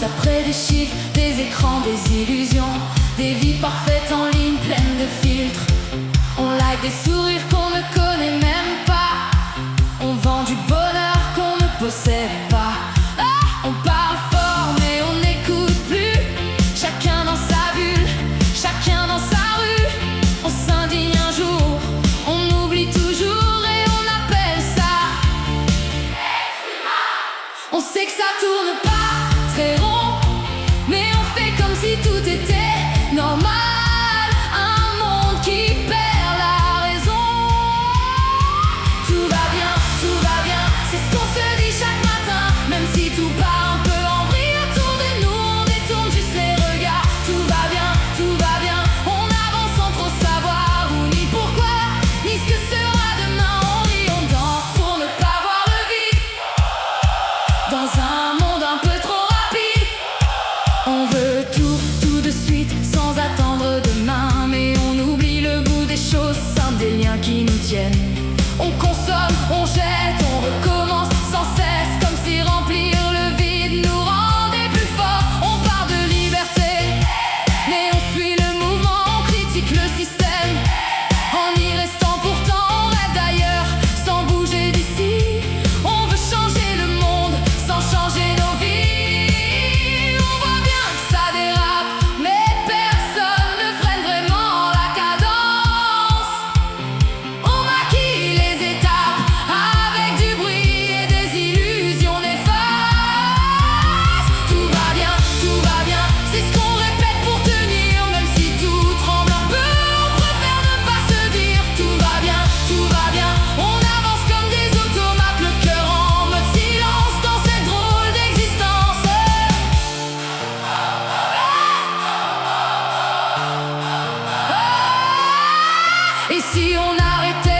course après des chiffres, des écrans, des illusions, des vies parfaites en ligne pleines de filtres. On like des sourires qu'on ne connaît même pas. On vend du bonheur qu'on ne possède pas. On parle fort mais on n'écoute plus. Chacun dans sa bulle, chacun dans sa rue. On s'indigne un jour, on oublie toujours et on appelle ça être humain. On sait que ça tourne pas très rond, mais on fait comme si tout était normal. Un monde qui perd la raison. Tout va bien, c'est ce qu'on se dit chaque matin. Même si tout part un peu en vrille autour de nous, on détourne juste les regards. Tout va bien, on avance sans trop savoir où ni pourquoi, ni ce que sera demain. On rit, on danse pour ne pas voir le vide. Dans un monde un peu trop rapide, on veut tout de suite sans attendre demain. Mais on oublie le goût des choses simples, des liens qui nous tiennent. On consomme, on jette, on recommence sans cesse, comme si remplir le vide nous rendait plus forts. On parle de liberté, mais on suit le mouvement, on critique le système. En y restant pourtant, on rêve d'ailleurs, sans bouger d'ici. On veut changer le monde, sans changer nos vies. On voit bien que ça dérape, mais personne ne freine vraiment la cadence. On maquille les étapes avec du bruit et des illusions néfastes. Tout va bien, c'est ce qu'on répète pour tenir. Même si tout tremble un peu, on préfère ne pas se dire. Tout va bien, on avance comme des automates, le cœur en mode silence dans cette drôle d'existence. Et si on arrêtait